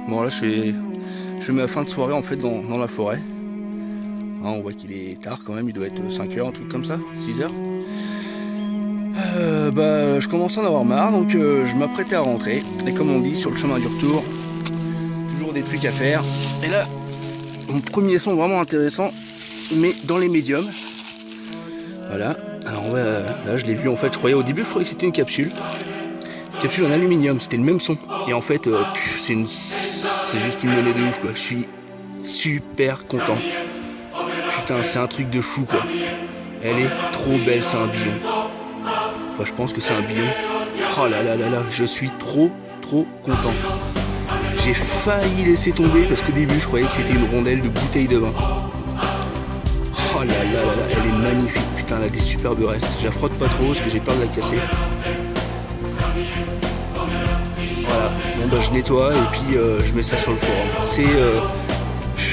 Bon là je fais ma fin de soirée en fait dans la forêt. Hein, on voit qu'il est tard quand même, il doit être 5h, un truc comme ça, 6h. Bah, je commence à en avoir marre, donc je m'apprêtais à rentrer. Et comme on dit, sur le chemin du retour, toujours des trucs à faire. Et là, mon premier son vraiment intéressant, mais dans les médiums. Voilà. Alors là, je l'ai vu en fait, au début je croyais que c'était une capsule. Une capsule en aluminium, c'était le même son. Et en fait, c'est juste une monnaie de ouf quoi. Je suis super content. Putain, c'est un truc de fou quoi. Elle est trop belle, c'est un billon. Enfin, je pense que c'est un billon. Oh là là là là, je suis trop content. J'ai failli laisser tomber parce qu'au début je croyais que c'était une rondelle de bouteille de vin. Oh là là là là, elle est magnifique, putain, elle a des superbes restes. Je la frotte pas trop parce que j'ai peur de la casser. Voilà, bon bah je nettoie et puis je mets ça sur le forum.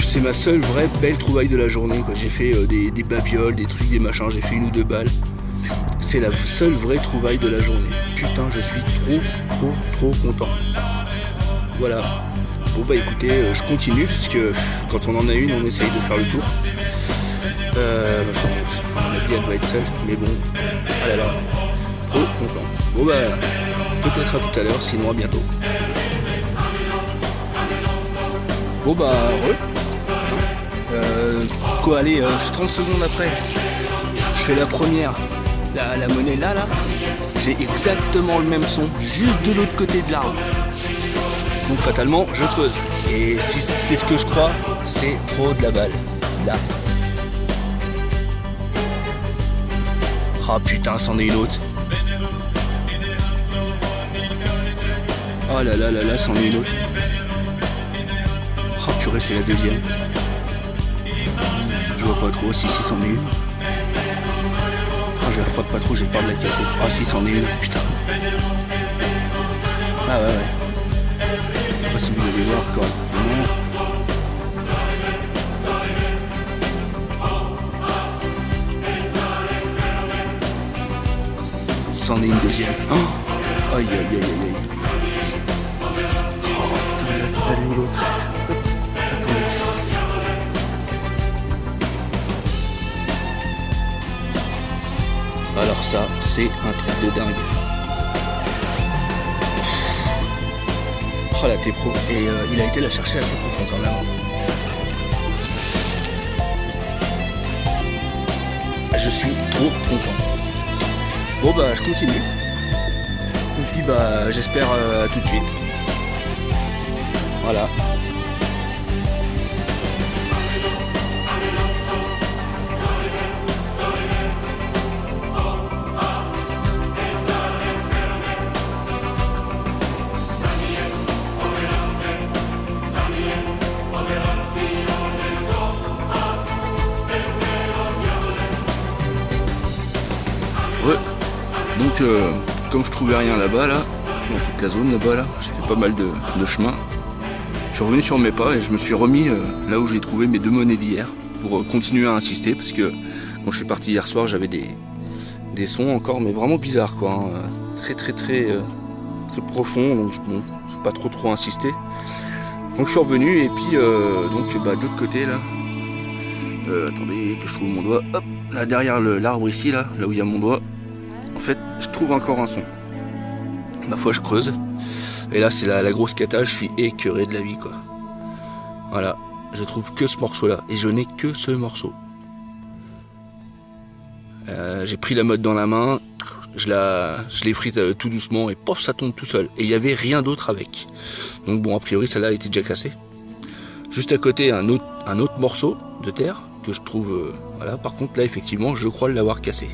C'est ma seule vraie belle trouvaille de la journée quoi. J'ai fait des babioles, des trucs, des machins, j'ai fait 1 ou 2 balles. C'est la seule vraie trouvaille de la journée. Putain, je suis trop content. Voilà. Bon bah écoutez, je continue parce que quand on en a une, on essaye de faire le tour. Mon avis, elle doit être seule, mais bon. Ah là là, trop content. Bon bah, peut-être à tout à l'heure, sinon à bientôt. Bon bah, quoi, allez, 30 secondes après, je fais la première. La monnaie là, j'ai exactement le même son, juste de l'autre côté de l'arbre. Donc fatalement, je creuse. Et si c'est ce que je crois, c'est trop de la balle. Là. Ah putain, c'en est une autre. Oh là là là là, c'en est une autre. Oh purée, c'est la deuxième. Je vois pas trop si c'en est une. Je la frotte pas trop, j'ai peur de la casser. Ah si, c'en est une, putain. Ah ouais. Je sais pas si vous allez voir correctement. C'en est une deuxième. Oh aïe. Oh putain, elle est où l'autre? Alors ça, c'est un truc de dingue. Oh la T-Pro. Et il a été la chercher assez profond quand même. Je suis trop content. Bon bah je continue. Et puis bah j'espère tout de suite. Voilà. Ouais, donc comme je trouvais rien là-bas, là, dans toute la zone là-bas, là, j'ai fait pas mal de chemin. Je suis revenu sur mes pas et je me suis remis là où j'ai trouvé mes 2 monnaies d'hier pour continuer à insister parce que quand je suis parti hier soir, j'avais des sons encore, mais vraiment bizarres quoi, hein, très profond, donc bon, j'ai pas trop insisté. Donc je suis revenu et puis donc bah, de l'autre côté là, attendez que je trouve mon doigt, hop, là derrière l'arbre ici là où il y a mon doigt. En fait, je trouve encore un son. Ma foi, je creuse. Et là, c'est la grosse cata. Je suis écœuré de la vie, quoi. Voilà. Je trouve que ce morceau-là. Et je n'ai que ce morceau. J'ai pris la mode dans la main. Je l'effrite tout doucement. Et pof, ça tombe tout seul. Et il n'y avait rien d'autre avec. Donc bon, a priori, celle-là était déjà cassée. Juste à côté, un autre morceau de terre que je trouve... voilà. Par contre, là, effectivement, je crois l'avoir cassé.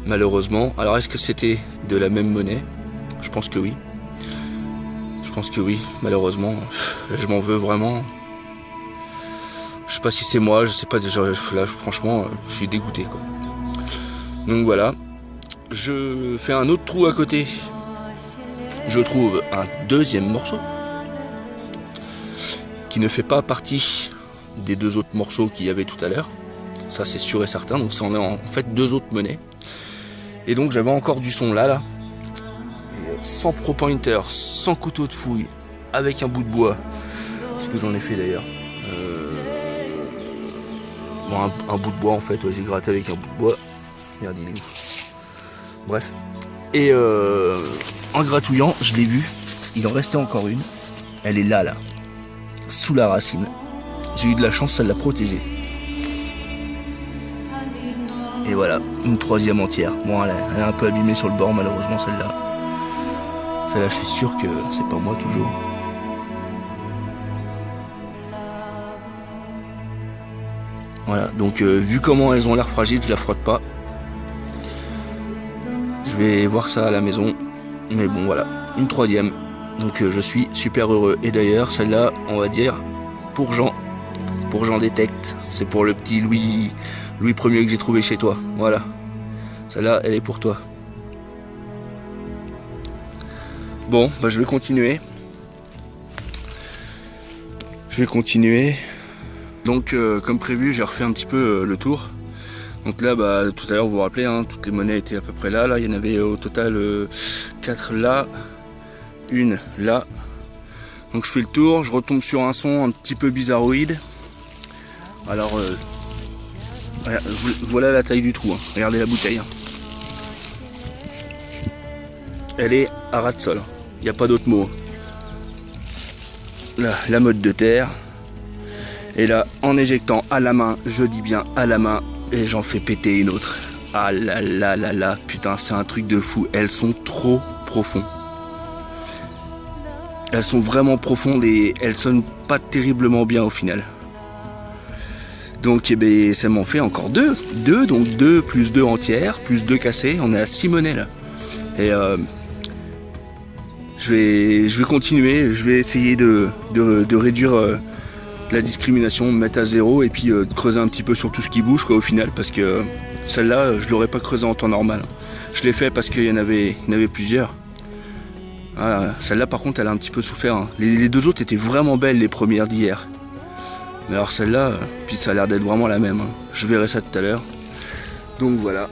Malheureusement. Alors est-ce que c'était de la même monnaie? Je pense que oui. Malheureusement. Je m'en veux vraiment. Je sais pas si c'est moi, je sais pas déjà. Là, franchement, je suis dégoûté quoi. Donc voilà. Je fais un autre trou à côté. Je trouve un deuxième morceau qui ne fait pas partie des 2 autres morceaux qu'il y avait tout à l'heure. Ça c'est sûr et certain. Donc ça en est en fait 2 autres monnaies. Et donc j'avais encore du son là. Sans pro pointer, sans couteau de fouille, avec un bout de bois. ce que j'en ai fait d'ailleurs. Bon, un bout de bois en fait, ouais, j'ai gratté avec un bout de bois. Merde, il est où? Bref. Et en gratouillant, je l'ai vu, il en restait encore une. Elle est là, sous la racine. J'ai eu de la chance, ça l'a protégée. Et voilà, une troisième entière. Bon, elle est un peu abîmée sur le bord, malheureusement, celle-là. Celle-là, je suis sûr que c'est pas moi, toujours. Voilà, donc vu comment elles ont l'air fragiles, je la frotte pas. Je vais voir ça à la maison. Mais bon, voilà, une troisième. Donc je suis super heureux. Et d'ailleurs, celle-là, on va dire, pour Jean Détecte. C'est pour le petit Louis Ier que j'ai trouvé chez toi. Voilà. Celle-là, elle est pour toi. Bon, bah je vais continuer. Donc comme prévu, j'ai refait un petit peu le tour. Donc là, bah, tout à l'heure, vous vous rappelez, hein, toutes les monnaies étaient à peu près là. Là, il y en avait au total 4 là, une là. Donc je fais le tour, je retombe sur un son un petit peu bizarroïde. Alors, voilà la taille du trou. Hein. Regardez la bouteille. Hein. Elle est à ras de sol. Il n'y a pas d'autre mot. Là, la mode de terre. Et là, en éjectant à la main, je dis bien à la main, et j'en fais péter une autre. Ah là là là là, putain, c'est un truc de fou. Elles sont trop profondes. Elles sont vraiment profondes et elles sonnent pas terriblement bien au final. Donc eh ben, ça m'en fait encore deux. Donc 2 plus 2 entières, plus 2 cassées. On est à 6 monnaies là. Et je vais continuer. Je vais essayer de réduire la discrimination, me mettre à 0 et puis de creuser un petit peu sur tout ce qui bouge quoi, au final. Parce que celle-là, je l'aurais pas creusée en temps normal. Je l'ai fait parce qu'il y en avait plusieurs. Ah, celle-là par contre elle a un petit peu souffert. Hein. Les deux autres étaient vraiment belles, les premières d'hier. Mais alors celle-là, puis ça a l'air d'être vraiment la même. Hein. Je verrai ça tout à l'heure. Donc voilà.